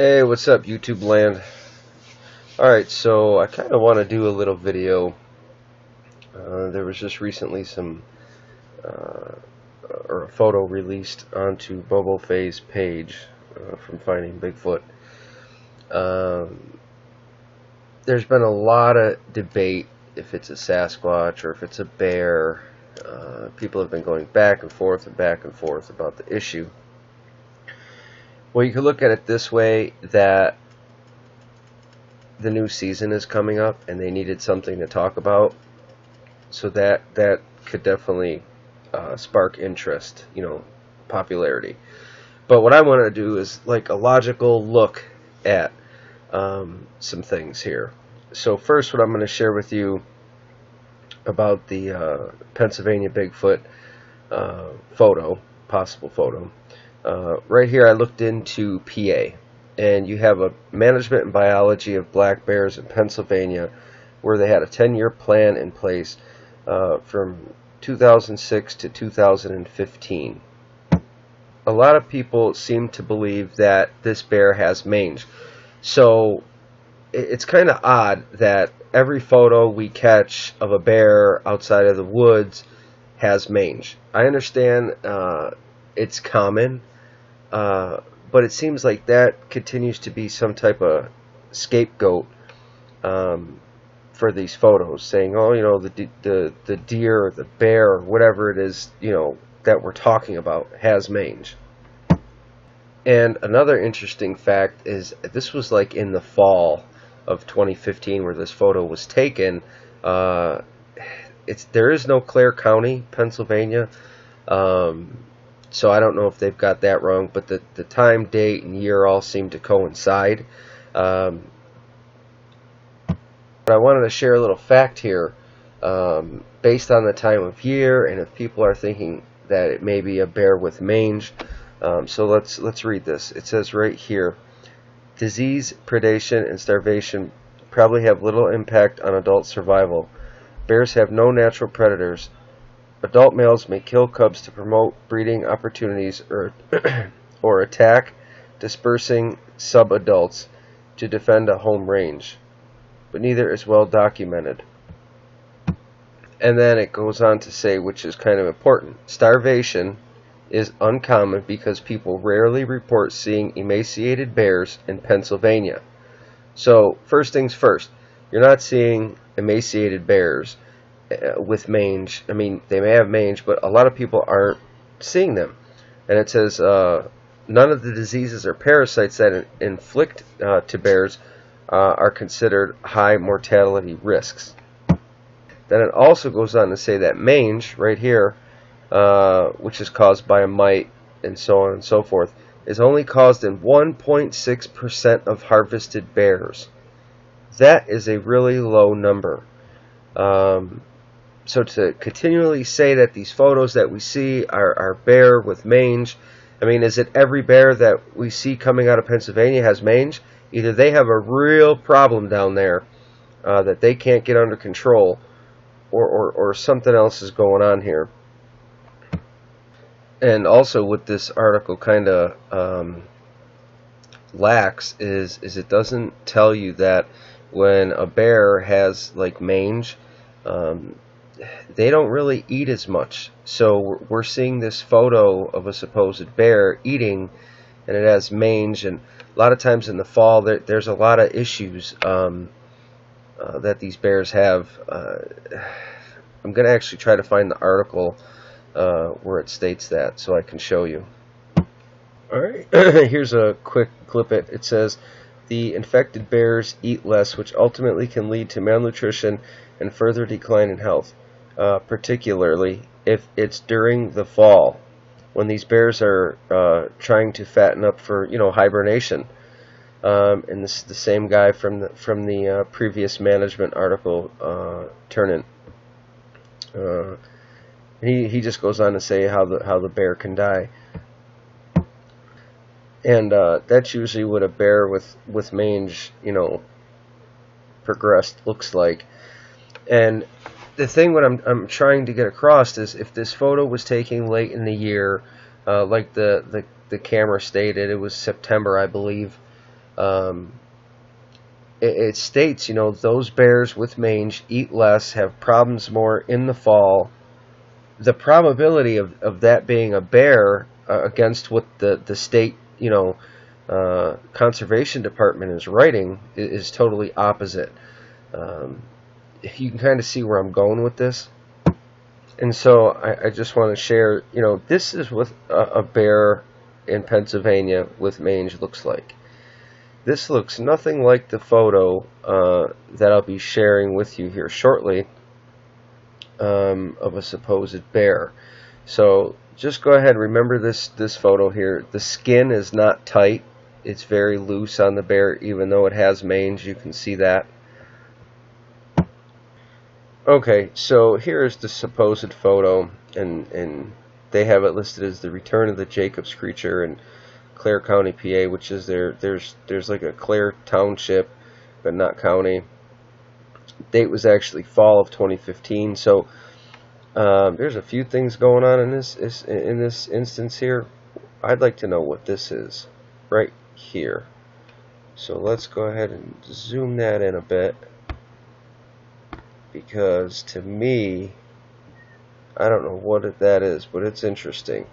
Hey, what's up, YouTube land? Alright, so I kind of want to do a little video. There was just recently a photo released onto Bobo Fay's page from finding Bigfoot. Um, there's been a lot of debate if it's a Sasquatch or if it's a bear. People have been going back and forth about the issue. Well, you could look at it this way, that the new season is coming up and they needed something to talk about, so that could definitely spark interest, popularity. But what I want to do is like a logical look at some things here. So first, what I'm going to share with you about the Pennsylvania Bigfoot possible photo. Right here I looked into PA, and you have a management and biology of black bears in Pennsylvania, where they had a 10-year plan in place from 2006 to 2015. A lot of people seem to believe that this bear has mange. So it's kind of odd that every photo we catch of a bear outside of the woods has mange. I understand it's common, but it seems like that continues to be some type of scapegoat for these photos, saying, oh, the deer or the bear or whatever it is, that we're talking about has mange. And another interesting fact is this was like in the fall of 2015 where this photo was taken. There is no Clare County, Pennsylvania. So I don't know if they've got that wrong, but the time, date, and year all seem to coincide. But I wanted to share a little fact here, based on the time of year, and if people are thinking that it may be a bear with mange. So let's read this. It says right here, disease, predation, and starvation probably have little impact on adult survival. Bears have no natural predators. Adult males may kill cubs to promote breeding opportunities or attack dispersing subadults to defend a home range, but neither is well documented. And then it goes on to say, which is kind of important, starvation is uncommon because people rarely report seeing emaciated bears in Pennsylvania. So first things first, you're not seeing emaciated bears with mange. I mean, they may have mange, but a lot of people aren't seeing them. And it says none of the diseases or parasites that inflict to bears are considered high mortality risks. Then it also goes on to say that mange, right here, which is caused by a mite and so on and so forth, is only caused in 1.6% of harvested bears. That is a really low number. So to continually say that these photos that we see are bear with mange, I mean, is it every bear that we see coming out of Pennsylvania has mange? Either they have a real problem down there that they can't get under control, or something else is going on here. And also what this article kind of lacks is it doesn't tell you that when a bear has like mange, they don't really eat as much. So we're seeing this photo of a supposed bear eating, and it has mange. And a lot of times in the fall, there's a lot of issues that these bears have. I'm going to actually try to find the article where it states that, so I can show you. Alright, here's a quick clip. It says, the infected bears eat less, which ultimately can lead to malnutrition and further decline in health, particularly if it's during the fall, when these bears are trying to fatten up for hibernation. And this is the same guy from the previous management article, Turnant. He just goes on to say how the bear can die, and that's usually what a bear with mange progressed looks like. And the thing what I'm trying to get across is, if this photo was taken late in the year, like the camera stated, it was September, I believe. it states, those bears with mange eat less, have problems more in the fall. The probability of that being a bear against what the state, conservation department is writing is totally opposite. You can kind of see where I'm going with this. And so I just want to share, this is what a bear in Pennsylvania with mange looks like. This looks nothing like the photo that I'll be sharing with you here shortly of a supposed bear. So just go ahead and remember this photo here. The skin is not tight. It's very loose on the bear, even though it has mange. You can see that. Okay, so here's the supposed photo, and they have it listed as the return of the Jacobs creature in Clare County, PA, which is there's like a Clare Township, but not county. Date was actually fall of 2015. So there's a few things going on in this instance here. I'd like to know what this is right here. So let's go ahead and zoom that in a bit, because to me, I don't know what that is, but it's interesting.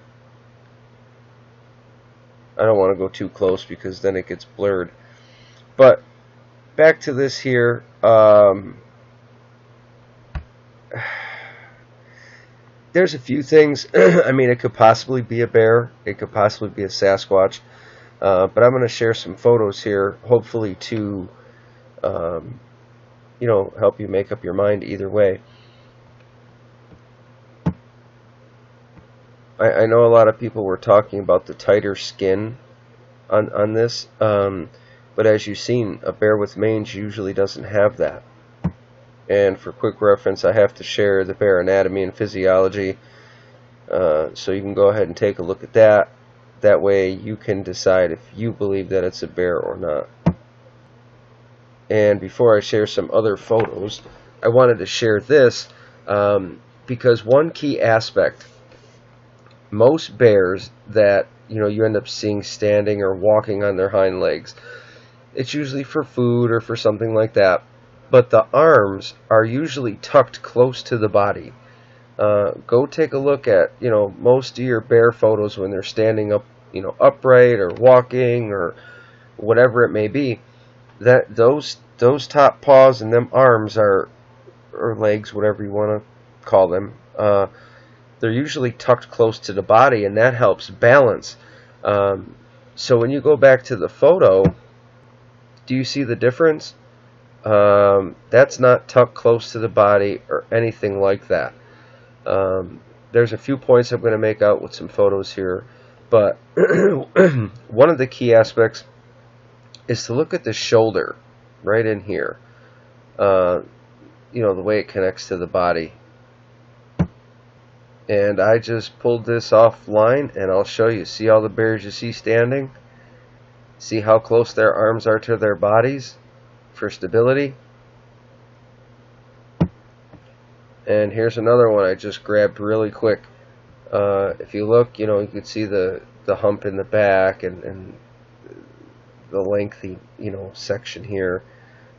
I don't want to go too close because then it gets blurred. But back to this here. There's a few things. I mean, it could possibly be a bear. It could possibly be a Sasquatch. But I'm going to share some photos here, hopefully to, help you make up your mind either way. I know a lot of people were talking about the tighter skin on this, but as you've seen, a bear with mange usually doesn't have that. And for quick reference, I have to share the bear anatomy and physiology, so you can go ahead and take a look at that. That way you can decide if you believe that it's a bear or not. And before I share some other photos, I wanted to share this because one key aspect, most bears that you end up seeing standing or walking on their hind legs, it's usually for food or for something like that, but the arms are usually tucked close to the body. Go take a look at most of your bear photos when they're standing up, upright or walking or whatever it may be. That those top paws and them arms or legs, whatever you want to call them, they're usually tucked close to the body, and that helps balance. So when you go back to the photo, do you see the difference? That's not tucked close to the body or anything like that. There's a few points I'm going to make out with some photos here, but one of the key aspects is to look at the shoulder right in here. The way it connects to the body. And I just pulled this offline, and I'll show you. See all the bears you see standing? See how close their arms are to their bodies for stability? And here's another one I just grabbed really quick. If you look, you can see the hump in the back and the lengthy, section here,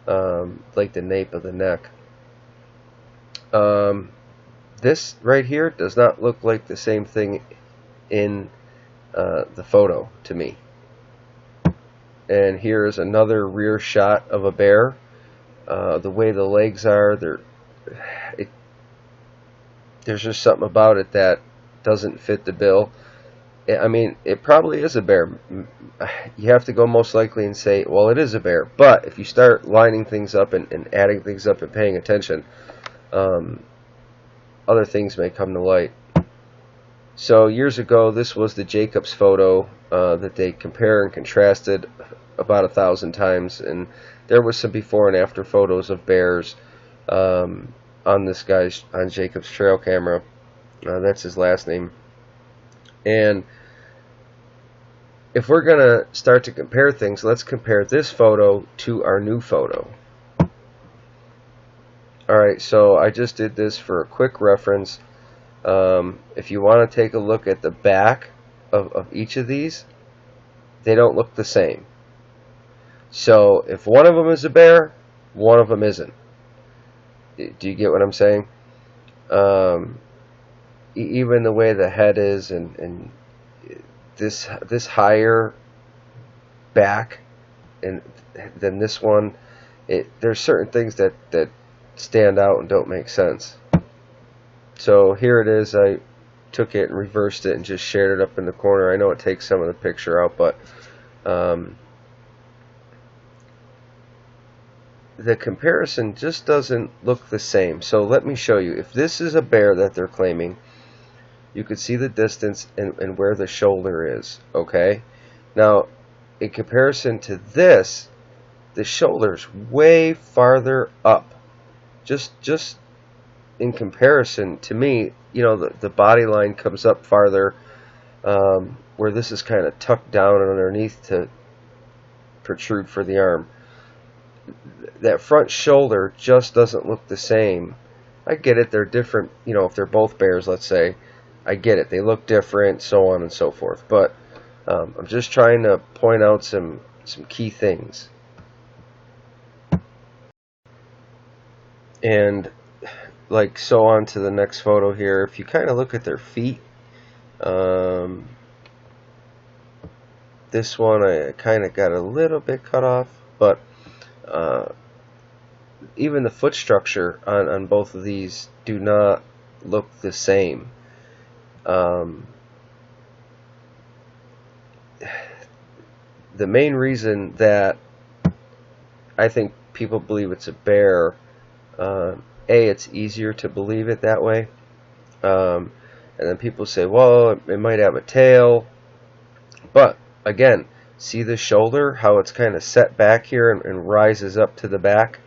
like the nape of the neck. This right here does not look like the same thing in the photo to me. And here is another rear shot of a bear. The way the legs are, there's just something about it that doesn't fit the bill. I mean, it probably is a bear. You have to go most likely and say, well, it is a bear. But if you start lining things up and adding things up and paying attention, other things may come to light. So years ago, this was the Jacobs photo that they compare and contrasted about 1,000 times, and there was some before and after photos of bears on Jacobs trail camera. That's his last name. And if we're gonna start to compare things, let's compare this photo to our new photo. Alright, so I just did this for a quick reference. If you want to take a look at the back of each of these, they don't look the same. So if one of them is a bear, one of them isn't. Do you get what I'm saying? Um, Even the way the head is, and this higher back and than this one, there's certain things that stand out and don't make sense. So here it is. I took it and reversed it and just shared it up in the corner. I know it takes some of the picture out, but the comparison just doesn't look the same. So let me show you. If this is a bear that they're claiming, you could see the distance and where the shoulder is. Okay, now in comparison to this, the shoulder's way farther up. Just in comparison, to me, you know, the body line comes up farther, where this is kind of tucked down and underneath to protrude for the arm. That front shoulder just doesn't look the same. I get it, they're different, you know, if they're both bears, let's say, I get it, they look different, so on and so forth, but I'm just trying to point out some key things. And like, so on to the next photo here. If you kind of look at their feet, this one I kind of got a little bit cut off, but even the foot structure on both of these do not look the same. The main reason that I think people believe it's a bear, it's easier to believe it that way, and then people say, well, it might have a tail, but again, see the shoulder, how it's kind of set back here and rises up to the back?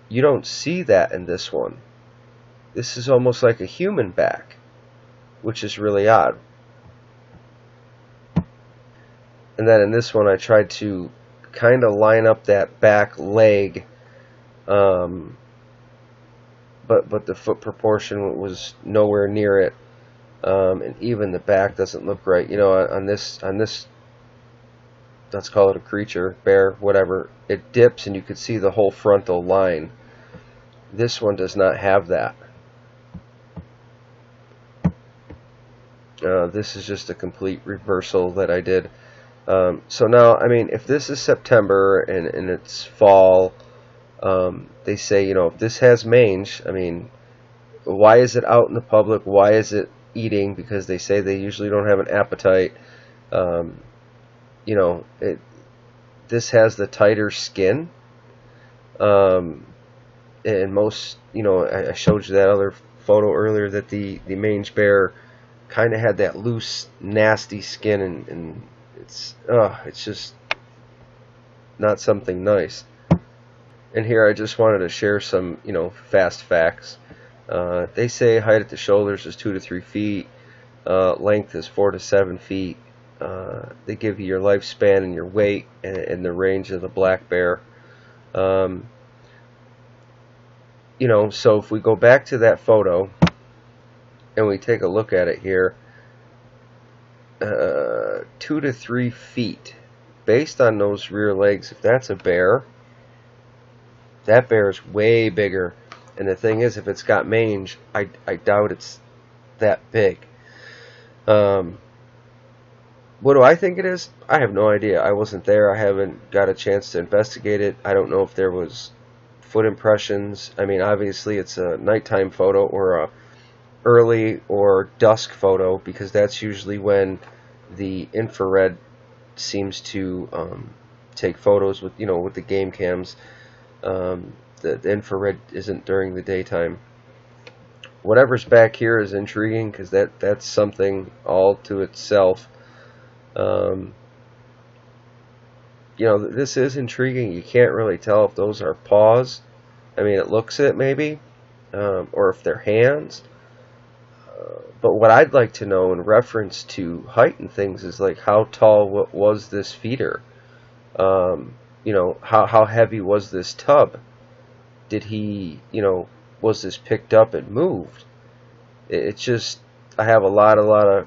You don't see that in this one. This is almost like a human back, which is really odd. And then in this one, I tried to kind of line up that back leg, but the foot proportion was nowhere near it, and even the back doesn't look right. You know, on this, let's call it a creature, bear, whatever, it dips and you could see the whole frontal line. This one does not have that. This is just a complete reversal that I did. So now, I mean, if this is September and it's fall, they say, you know, if this has mange, I mean, why is it out in the public? Why is it eating? Because they say they usually don't have an appetite. You know, this has the tighter skin. And most, you know, I showed you that other photo earlier that the mange bear kind of had that loose, nasty skin, and it's just not something nice. And here I just wanted to share some, you know, fast facts. They say height at the shoulders is 2 to 3 feet, length is 4 to 7 feet. They give you your lifespan and your weight and the range of the black bear. You know, so if we go back to that photo and we take a look at it here, 2 to 3 feet, based on those rear legs, if that's a bear, that bear is way bigger. And the thing is, if it's got mange, I doubt it's that big. What do I think it is? I have no idea. I wasn't there. I haven't got a chance to investigate it. I don't know if there was foot impressions. I mean, obviously it's a nighttime photo or a early or dusk photo, because that's usually when the infrared seems to take photos with, you know, with the game cams. The infrared isn't during the daytime. Whatever's back here is intriguing, because that's something all to itself. You know, this is intriguing. You can't really tell if those are paws. I mean, it looks it maybe, or if they're hands. But what I'd like to know in reference to height and things is, like, how tall was this feeder? You know, how heavy was this tub? Did he, you know, was this picked up and moved? It's just, I have a lot of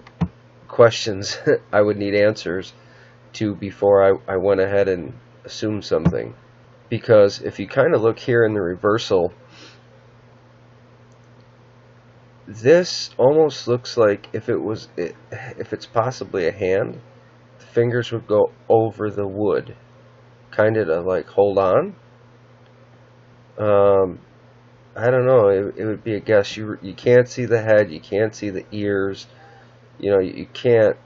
questions I would need answers to before I went ahead and assume something, because if you kind of look here in the reversal, this almost looks like if it's possibly a hand, the fingers would go over the wood, kind of to like hold on. I don't know. It would be a guess. You can't see the head. You can't see the ears. You know, you can't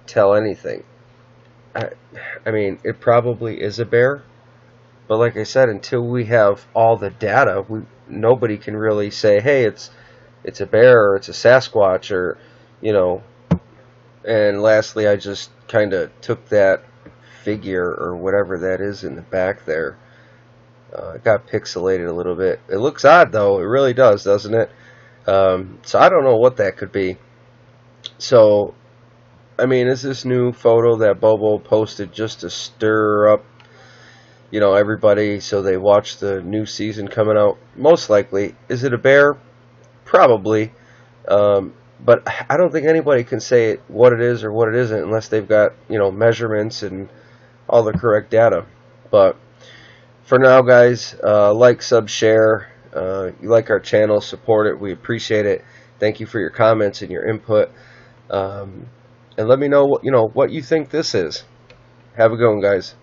tell anything. I mean, it probably is a bear, but like I said, until we have all the data, nobody can really say, hey, it's a bear or it's a Sasquatch, or, you know. And lastly, I just kind of took that figure or whatever that is in the back there. It got pixelated a little bit. It looks odd though. It really does, doesn't it? So I don't know what that could be. So, I mean, is this new photo that Bobo posted just to stir up, you know, everybody so they watch the new season coming out? Most likely. Is it a bear? Probably. But I don't think anybody can say what it is or what it isn't unless they've got, you know, measurements and all the correct data. But for now, guys, like, sub, share. You like our channel, support it. We appreciate it. Thank you for your comments and your input. And let me know what you think this is. Have a good one, guys.